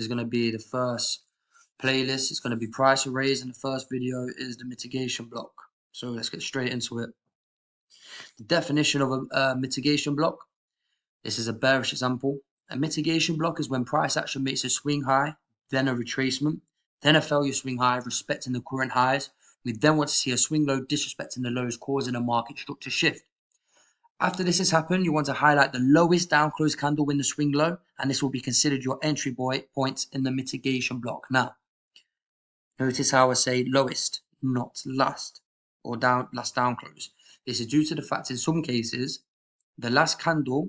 is going to be the first playlist. It's going to be price arrays, and the first video is the mitigation block. So let's get straight into it. The definition of a mitigation block. This is a bearish example. A mitigation block is when price action makes a swing high, then a retracement, then a failure swing high, respecting the current highs. We then want to see a swing low disrespecting the lows, causing a market structure shift. After this has happened, you want to highlight the lowest down close candle in the swing low, and this will be considered your entry points in the mitigation block. Now, notice how I say lowest, not last, or last down close. This is due to the fact in some cases, the last candle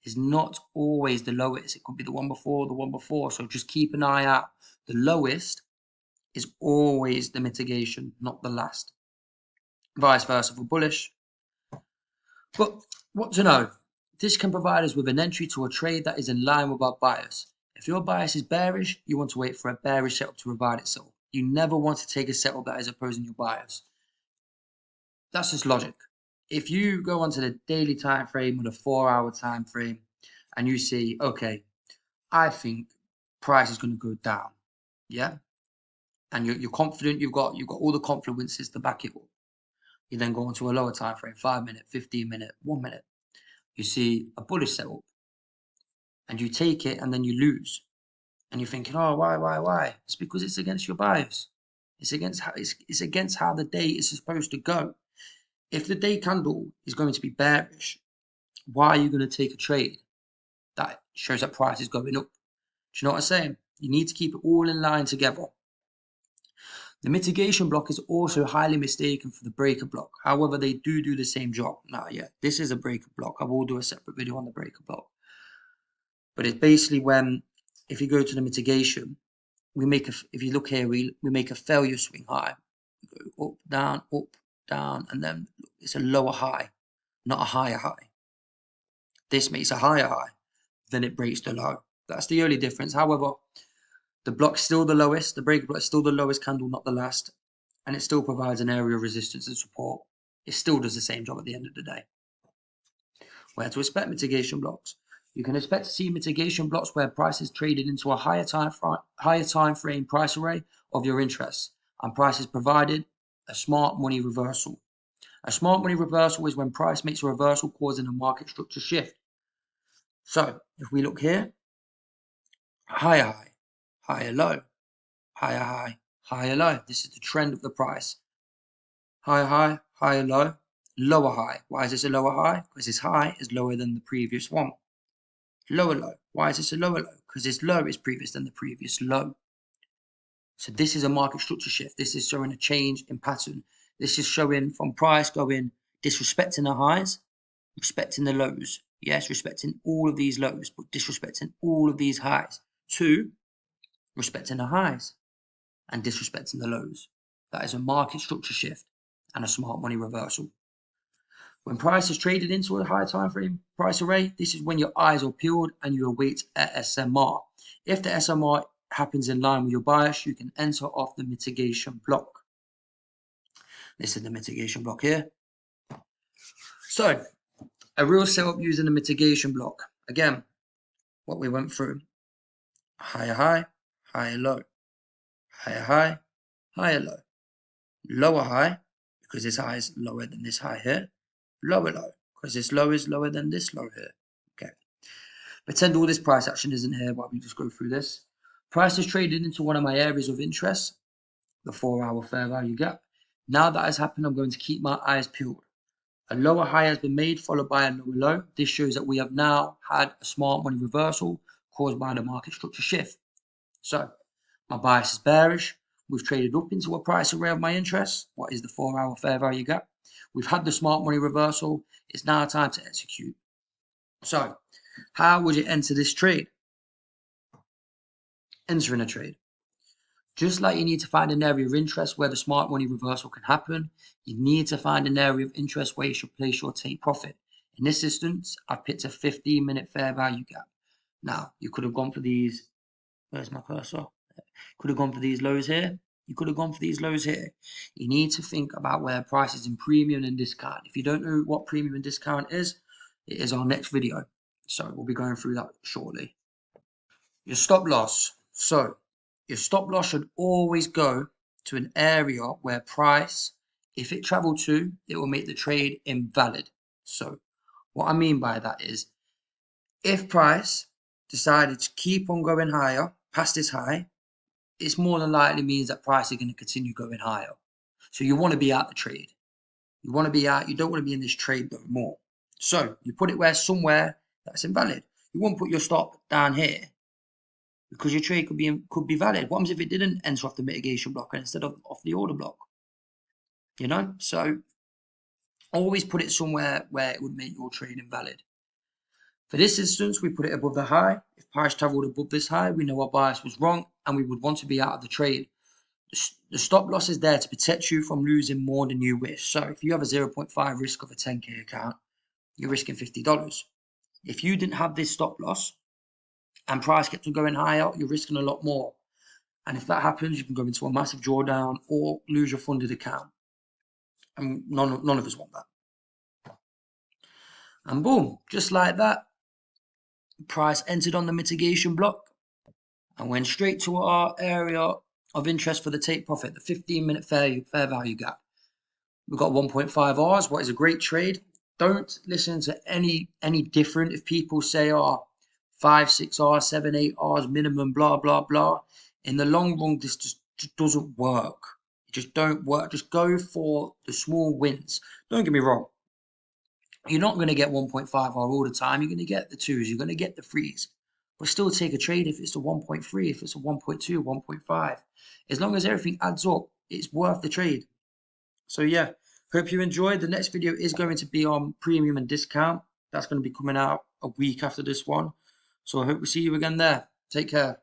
is not always the lowest. It could be the one before, So just keep an eye out. The lowest is always the mitigation, not the last. Vice versa for bullish. But what to know? This can provide us with an entry to a trade that is in line with our bias. If your bias is bearish, you want to wait for a bearish setup to provide itself. You never want to take a setup that is opposing your bias. That's just logic. If you go onto the daily time frame or the 4-hour time frame and you see, okay, I think price is going to go down, yeah, and you're confident, you've got all the confluences to back it up. You then go onto a lower time frame, 5 minute, 15 minute, 1 minute. You see a bullish setup, and you take it, and then you lose, and you're thinking, oh, why? It's because it's against your bias. It's against how the day is supposed to go. If the day candle is going to be bearish, why are you going to take a trade that shows that price is going up? Do you know what I'm saying? You need to keep it all in line together. The mitigation block is also highly mistaken for the breaker block. However, they do the same job. Now, yeah, this is a breaker block. I will do a separate video on the breaker block. But it's basically when, if you go to the mitigation, if you look here, we make a failure swing high. We go up, down, and then it's a lower high, not a higher high. This makes a higher high, then it breaks the low. That's the only difference. However, the block's still the lowest, the breaker block is still the lowest candle, not the last, and it still provides an area of resistance and support. It still does the same job at the end of the day. Where to expect mitigation blocks? You can expect to see mitigation blocks where price is traded into a higher time frame price array of your interests, and price is provided a smart money reversal. A smart money reversal is when price makes a reversal, causing a market structure shift. So if we look here, higher high, higher low, higher high, higher low. This is the trend of the price. Higher high, higher low, lower high. Why is this a lower high? Because this high is lower than the previous one. Lower low. Why is this a lower low? Because this low is previous than the previous low. So this is a market structure shift. This is showing a change in pattern. This is showing from price going disrespecting the highs, respecting the lows. Yes, respecting all of these lows, but disrespecting all of these highs. To respecting the highs and disrespecting the lows. That is a market structure shift and a smart money reversal. When price is traded into a high time frame price array, this is when your eyes are peeled and you await a SMR. If the SMR happens in line with your bias, you can enter off the mitigation block. This is the mitigation block here. So, a real setup using the mitigation block. Again, what we went through. Higher high, higher low. Higher high, higher low. Lower high, because this high is lower than this high here. Lower low, because this low is lower than this low here. Okay. Pretend all this price action isn't here while we just go through this. Price is traded into one of my areas of interest, the 4-hour fair value gap. Now that has happened, I'm going to keep my eyes peeled. A lower high has been made, followed by a lower low. This shows that we have now had a smart money reversal caused by the market structure shift. So, my bias is bearish. We've traded up into a price array of my interests. What is the 4-hour fair value gap? We've had the smart money reversal. It's now time to execute. So, how would you enter this trade? Entering a trade. Just like you need to find an area of interest where the smart money reversal can happen, you need to find an area of interest where you should place your take profit. In this instance, I've picked a 15-minute fair value gap. Now, you could have gone for these. Where's my cursor? Could have gone for these lows here. You could have gone for these lows here. You need to think about where price is in premium and discount. If you don't know what premium and discount is, it is our next video. So we'll be going through that shortly. Your stop loss. So your stop loss should always go to an area where price, if it traveled to, it will make the trade invalid. So what I mean by that is, if price decided to keep on going higher past this high, it's more than likely means that price is going to continue going higher. So you want to be out the trade. You want to be out. You don't want to be in this trade no more. So you put it somewhere that's invalid. You won't put your stop down here because your trade could be valid. What happens if it didn't enter off the mitigation block instead of off the order block? You know, so always put it somewhere where it would make your trade invalid. For this instance, we put it above the high. If price traveled above this high, we know our bias was wrong and we would want to be out of the trade. The stop loss is there to protect you from losing more than you wish. So if you have a 0.5 risk of a 10K account, you're risking $50. If you didn't have this stop loss and price kept on going higher, you're risking a lot more. And if that happens, you can go into a massive drawdown or lose your funded account. And none of us want that. And boom, just like that, price entered on the mitigation block and went straight to our area of interest for the take profit, the 15-minute fair value gap. We've got 1.5 Rs, what is a great trade. Don't listen to any different. If people say, 5, 6 Rs, 7, 8 Rs minimum, blah, blah, blah. In the long run, this just doesn't work. It just don't work. Just go for the small wins. Don't get me wrong. You're not going to get 1.5 R all the time. You're going to get the 2s. You're going to get the 3s. But still take a trade if it's a 1.3, if it's a 1.2, 1.5. As long as everything adds up, it's worth the trade. So yeah, hope you enjoyed. The next video is going to be on premium and discount. That's going to be coming out a week after this one. So I hope we see you again there. Take care.